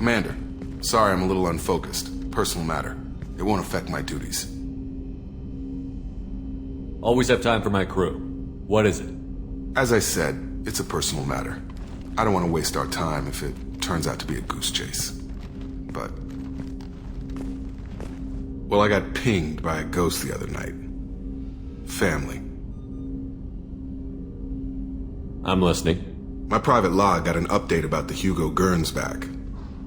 Commander, sorry I'm a little unfocused. Personal matter. It won't affect my duties. Always have time for my crew. What is it? As I said, it's a personal matter. I don't want to waste our time if it turns out to be a goose chase. But... well, I got pinged by a ghost the other night. Family. I'm listening. My private log got an update about the Hugo Gurns back.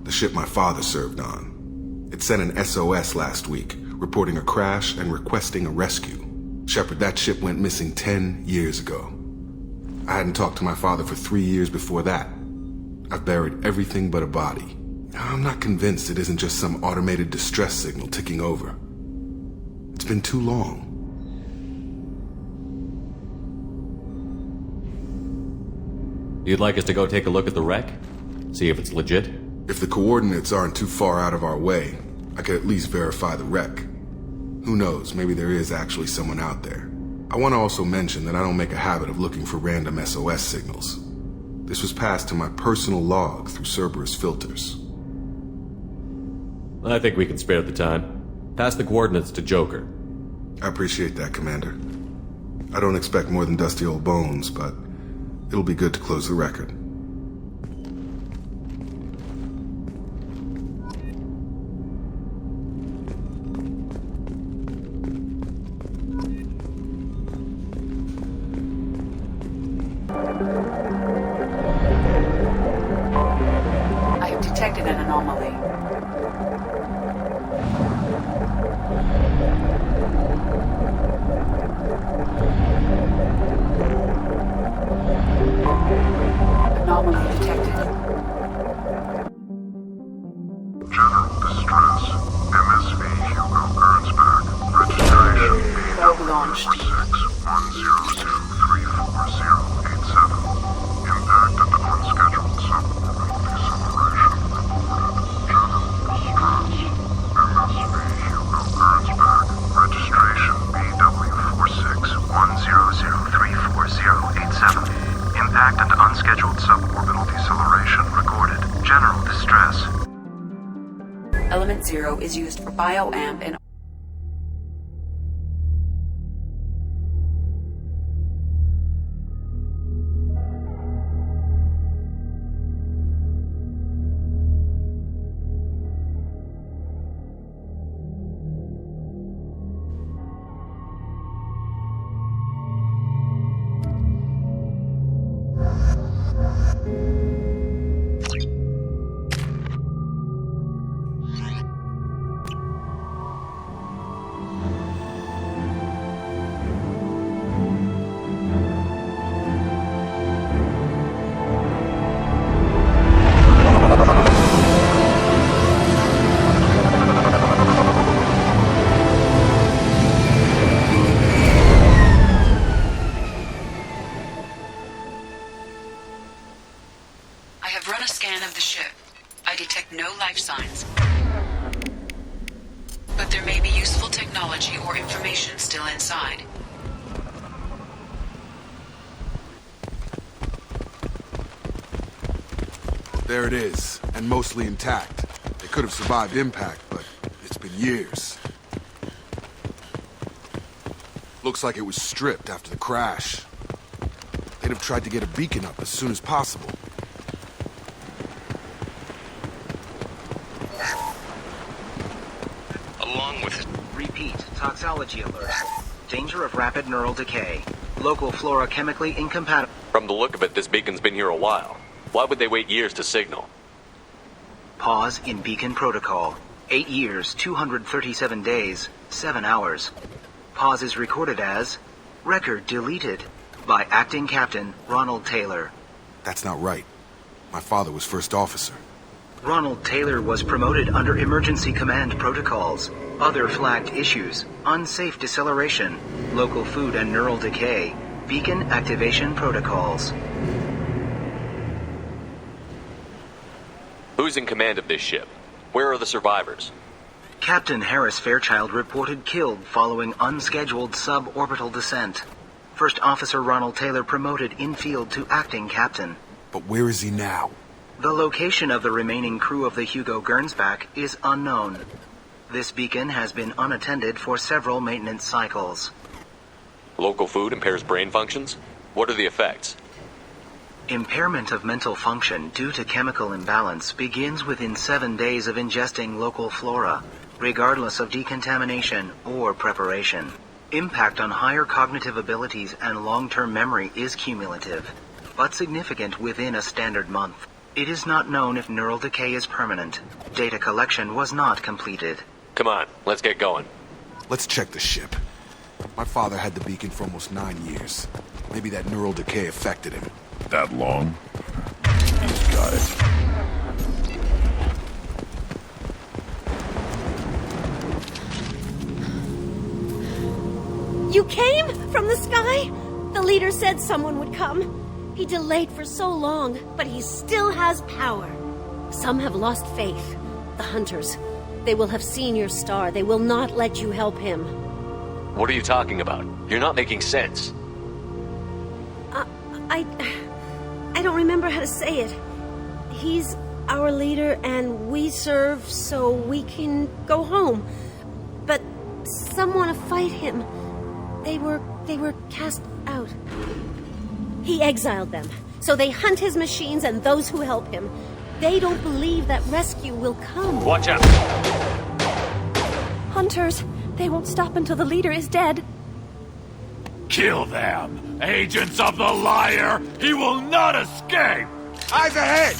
The ship my father served on. It sent an SOS last week, reporting a crash and requesting a rescue. Shepard, that ship went missing 10 years ago. I hadn't talked to my father for 3 years before that. I've buried everything but a body. I'm not convinced it isn't just some automated distress signal ticking over. It's been too long. You'd like us to go take a look at the wreck? See if it's legit? If the coordinates aren't too far out of our way, I could at least verify the wreck. Who knows, maybe there is actually someone out there. I want to also mention that I don't make a habit of looking for random SOS signals. This was passed to my personal log through Cerberus filters. I think we can spare the time. Pass the coordinates to Joker. I appreciate that, Commander. I don't expect more than dusty old bones, but it'll be good to close the record. I have detected an anomaly. Anomaly detected. General distress. MSV Hugo Gernsback. Registration Probe launched. B4610034087. Impact at the unscheduled suborbital deceleration reported. General distress. MSV Hugo Gernsback. Registration BW4610034087. Impact and unscheduled suborbital deceleration recorded. General distress. Element 0 is used for bioamp and I have run a scan of the ship. I detect no life signs. But there may be useful technology or information still inside. There it is, and mostly intact. They could have survived impact, but it's been years. Looks like it was stripped after the crash. They'd have tried to get a beacon up as soon as possible. Along with repeat toxology alert. Danger of rapid neural decay. Local flora chemically incompatible. From the look of it, this beacon's been here a while. Why would they wait years to signal? Pause in beacon protocol. 8 years, 237 days, 7 hours. Pause is recorded as record deleted by Acting Captain Ronald Taylor. That's not right. My father was first officer. Ronald Taylor was promoted under emergency command protocols. Other flagged issues: unsafe deceleration, local food and neural decay, beacon activation protocols. Who's in command of this ship? Where are the survivors? Captain Harris Fairchild reported killed following unscheduled suborbital descent. First Officer Ronald Taylor promoted in field to acting captain. But where is he now? The location of the remaining crew of the Hugo Gernsback is unknown. This beacon has been unattended for several maintenance cycles. Local food impairs brain functions? What are the effects? Impairment of mental function due to chemical imbalance begins within 7 days of ingesting local flora, regardless of decontamination or preparation. Impact on higher cognitive abilities and long-term memory is cumulative, but significant within a standard month. It is not known if neural decay is permanent. Data collection was not completed. Come on, let's get going. Let's check the ship. My father had the beacon for almost 9 years. Maybe that neural decay affected him. That long? He's got it. You came from the sky? The leader said someone would come. He delayed for so long, but he still has power. Some have lost faith. The hunters. They will have seen your star. They will not let you help him. What are you talking about? You're not making sense. I don't remember how to say it. He's our leader and we serve so we can go home. But some want to fight him. They were cast out. He exiled them, so they hunt his machines and those who help him. They don't believe that rescue will come. Watch out! Hunters, they won't stop until the leader is dead. Kill them! Agents of the liar! He will not escape! Eyes ahead!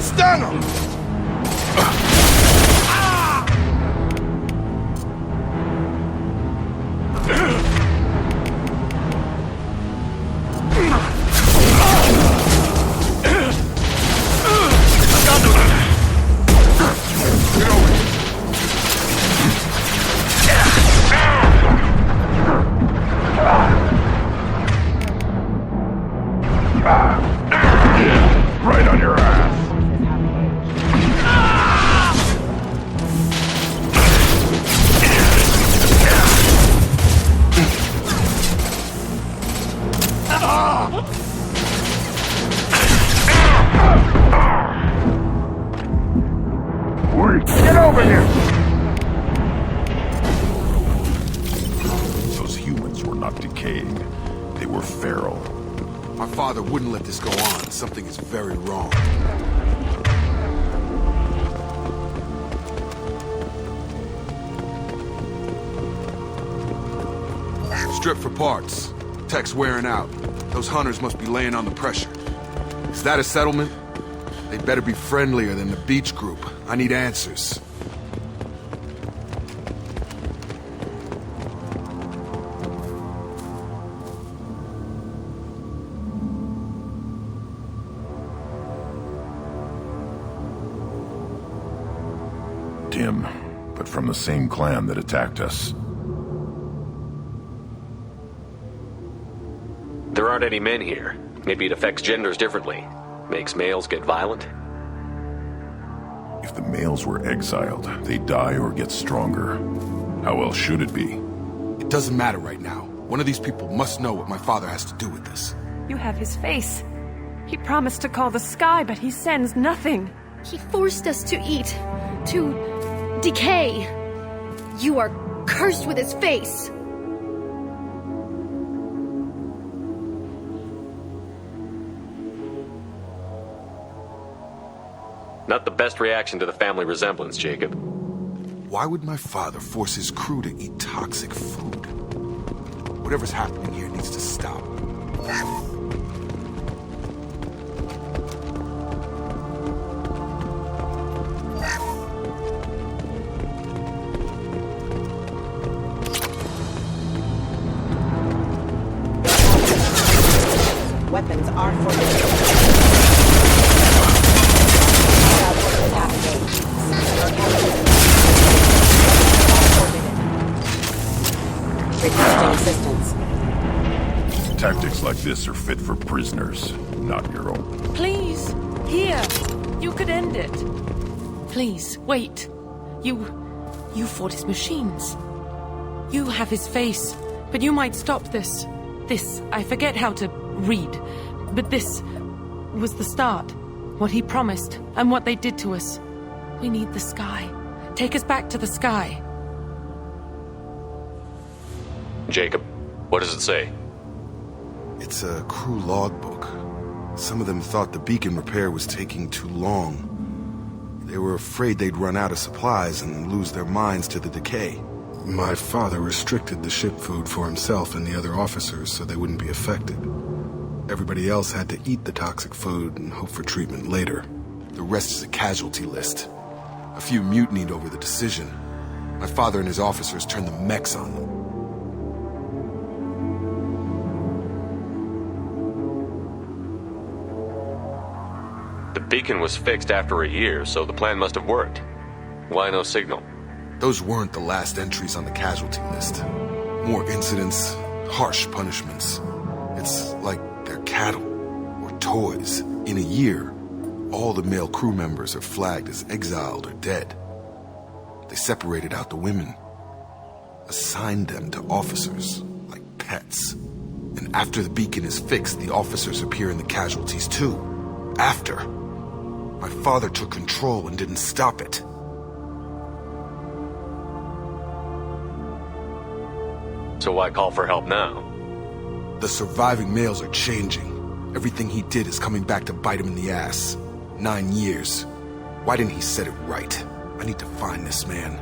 Stun him! Right on your ass! Wait, get over here! Those humans were not decaying. They were feral. My father wouldn't let this go on. Something is very wrong. Strip for parts. Tech's wearing out. Those hunters must be laying on the pressure. Is that a settlement? They better be friendlier than the beach group. I need answers. Tim, but from the same clan that attacked us. There aren't any men here. Maybe it affects genders differently. Makes males get violent. If the males were exiled, they die or get stronger. How else should it be? It doesn't matter right now. One of these people must know what my father has to do with this. You have his face. He promised to call the sky, but he sends nothing. He forced us to eat, to decay. You are cursed with his face. Not the best reaction to the family resemblance, Jacob. Why would my father force his crew to eat toxic food? Whatever's happening here needs to stop. Weapons are forbidden. Requesting assistance. Tactics like this are fit for prisoners, not your own. Please, here. You could end it. Please, wait. You You fought his machines. You have his face, but you might stop this. This, I forget how to read, but this was the start. What he promised, and what they did to us. We need the sky. Take us back to the sky. Jacob, what does it say? It's a crew logbook. Some of them thought the beacon repair was taking too long. They were afraid they'd run out of supplies and lose their minds to the decay. My father restricted the ship food for himself and the other officers so they wouldn't be affected. Everybody else had to eat the toxic food and hope for treatment later. The rest is a casualty list. A few mutinied over the decision. My father and his officers turned the mechs on them. The beacon was fixed after a year, so the plan must have worked. Why no signal? Those weren't the last entries on the casualty list. More incidents, harsh punishments. It's like they're cattle or toys. In a year, all the male crew members are flagged as exiled or dead. They separated out the women, assigned them to officers like pets. And after the beacon is fixed, the officers appear in the casualties too. After. My father took control and didn't stop it. So why call for help now? The surviving males are changing. Everything he did is coming back to bite him in the ass. 9 years. Why didn't he set it right? I need to find this man.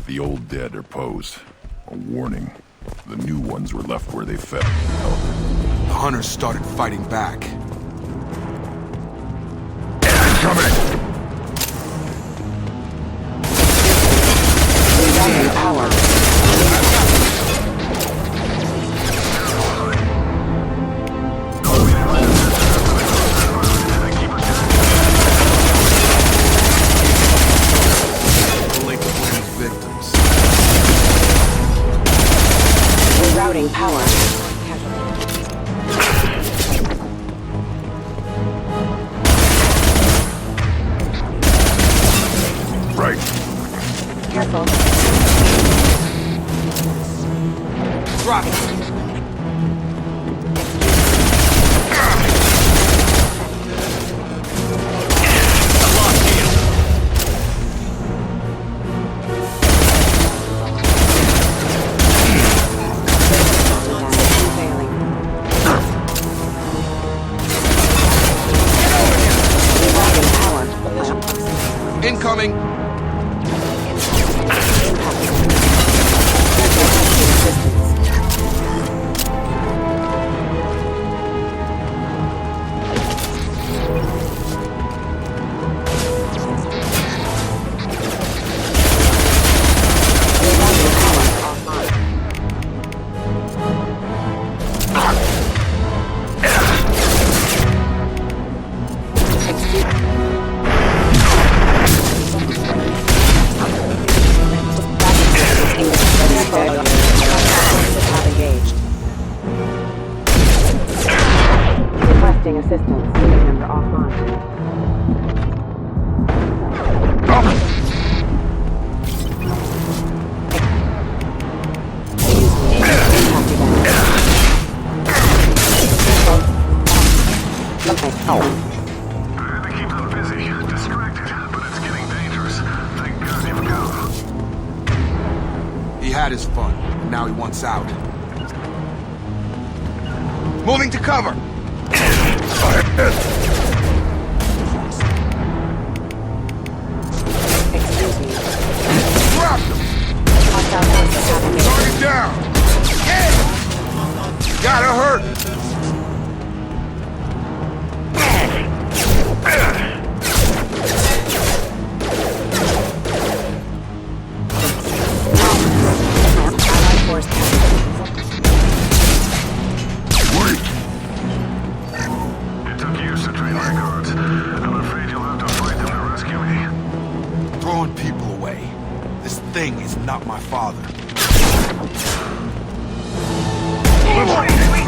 The old dead are posed. A warning. The new ones were left where they fell. The hunters started fighting back. Incoming! Power. Right. Careful. Drop it. Incoming! Assistance. Unit number offline. They keep them busy, distracted, but it's getting dangerous. Thank God you've come. He had his fun. Now he wants out. Moving to cover! Excuse me. Drop them! Hostile forces have engaged. Target down! Yeah!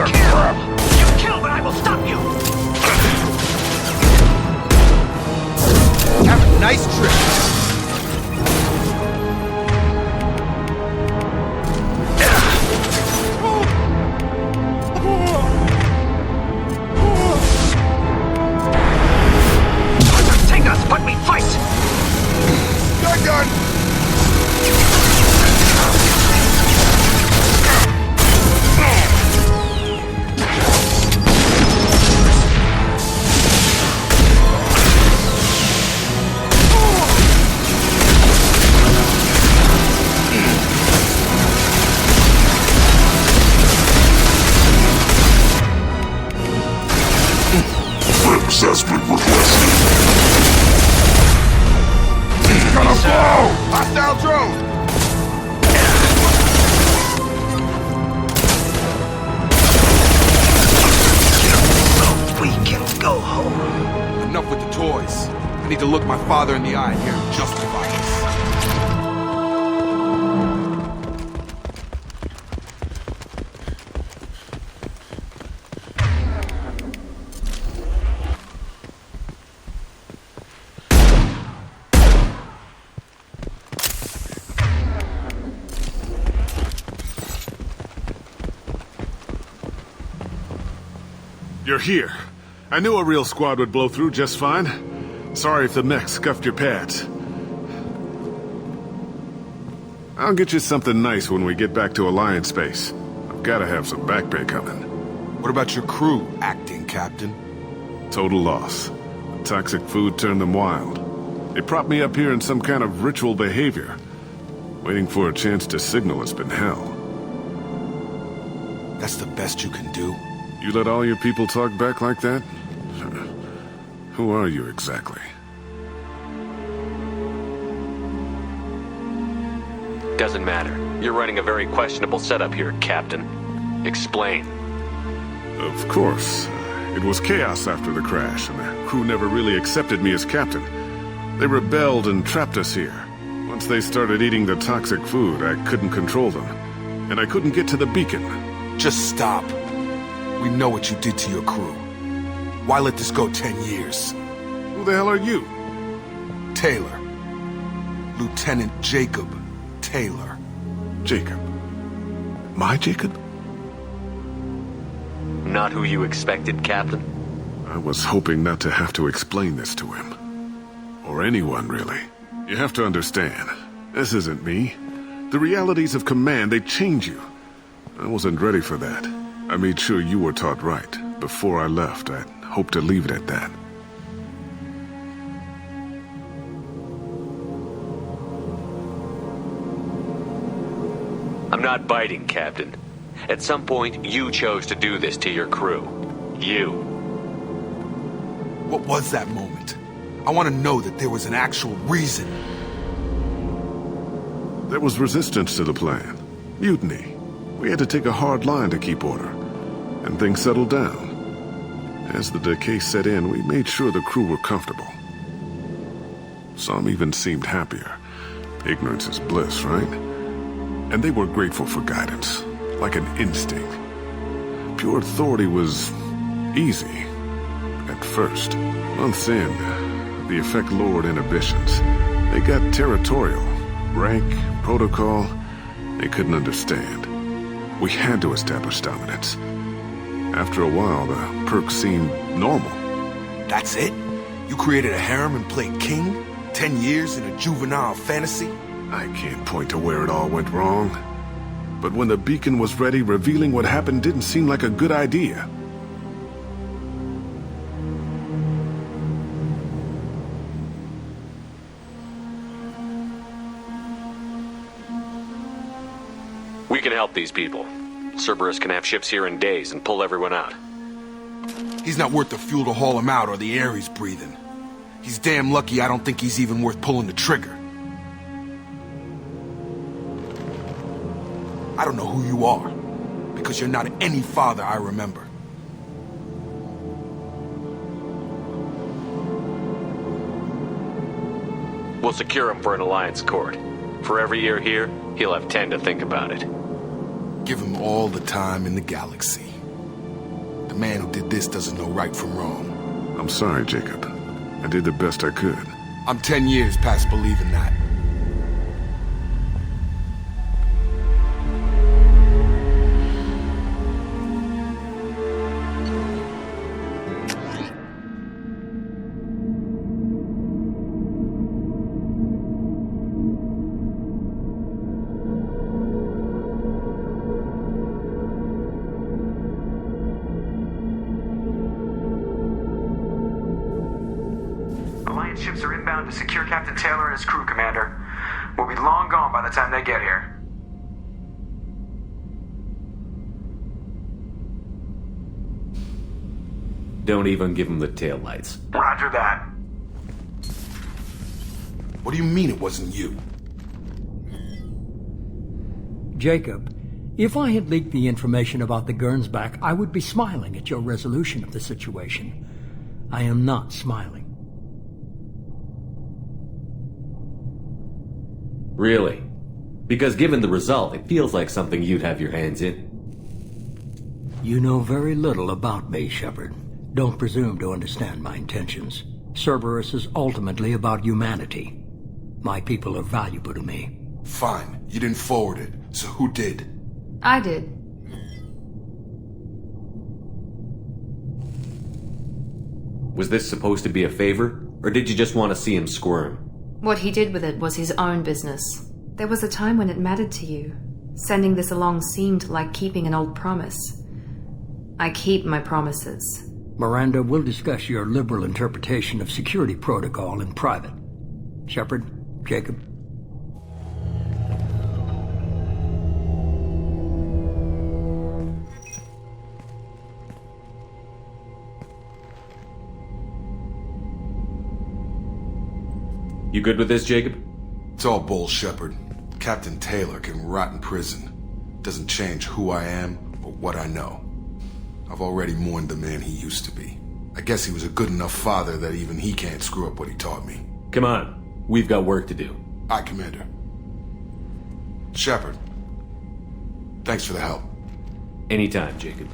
You kill, but I will stop you! Have a nice trip. Take us, but we fight! Gun! Assessment requested. Gonna blow! Hostile drone! So we can go home. Enough with the toys. I need to look my father in the eye here and justify this. You're here. I knew a real squad would blow through just fine. Sorry if the mech scuffed your pads. I'll get you something nice when we get back to Alliance space. I've gotta have some back pay coming. What about your crew, acting captain? Total loss. The toxic food turned them wild. They propped me up here in some kind of ritual behavior. Waiting for a chance to signal has been hell. That's the best you can do? You let all your people talk back like that? Who are you exactly? Doesn't matter. You're running a very questionable setup here, Captain. Explain. Of course. It was chaos after the crash, and the crew never really accepted me as captain. They rebelled and trapped us here. Once they started eating the toxic food, I couldn't control them. And I couldn't get to the beacon. Just stop. We know what you did to your crew. Why let this go 10 years? Who the hell are you? Taylor. Lieutenant Jacob Taylor. Jacob? My Jacob? Not who you expected, Captain? I was hoping not to have to explain this to him. Or anyone, really. You have to understand, this isn't me. The realities of command, they change you. I wasn't ready for that. I made sure you were taught right. Before I left, I hoped to leave it at that. I'm not biting, Captain. At some point, you chose to do this to your crew. You. What was that moment? I want to know that there was an actual reason. There was resistance to the plan. Mutiny. We had to take a hard line to keep order. And things settled down. As the decay set in, we made sure the crew were comfortable. Some even seemed happier. Ignorance is bliss, right? And they were grateful for guidance, like an instinct. Pure authority was easy, at first. Months in, the effect lowered inhibitions. They got territorial. Rank, protocol, they couldn't understand. We had to establish dominance. After a while, the perks seemed normal. That's it? You created a harem and played king? 10 years in a juvenile fantasy? I can't point to where it all went wrong. But when the beacon was ready, revealing what happened didn't seem like a good idea. We can help these people. Cerberus can have ships here in days and pull everyone out. He's not worth the fuel to haul him out or the air he's breathing. He's damn lucky I don't think he's even worth pulling the trigger. I don't know who you are, because you're not any father I remember. We'll secure him for an Alliance court. For every year here, he'll have 10 to think about it. Give him all the time in the galaxy. The man who did this doesn't know right from wrong. I'm sorry, Jacob. I did the best I could. I'm 10 years past believing that. Alliance ships are inbound to secure Captain Taylor and his crew, Commander. We'll be long gone by the time they get here. Don't even give him the taillights. Roger that. What do you mean it wasn't you? Jacob, if I had leaked the information about the Gernsback, I would be smiling at your resolution of the situation. I am not smiling. Really? Because given the result, it feels like something you'd have your hands in. You know very little about me, Shepard. Don't presume to understand my intentions. Cerberus is ultimately about humanity. My people are valuable to me. Fine. You didn't forward it, so who did? I did. Was this supposed to be a favor, or did you just want to see him squirm? What he did with it was his own business. There was a time when it mattered to you. Sending this along seemed like keeping an old promise. I keep my promises. Miranda, we'll discuss your liberal interpretation of security protocol in private. Shepard, Jacob. You good with this, Jacob? It's all bull, Shepard. Captain Taylor can rot in prison. Doesn't change who I am or what I know. I've already mourned the man he used to be. I guess he was a good enough father that even he can't screw up what he taught me. Come on. We've got work to do. Aye, Commander. Shepard. Thanks for the help. Anytime, Jacob.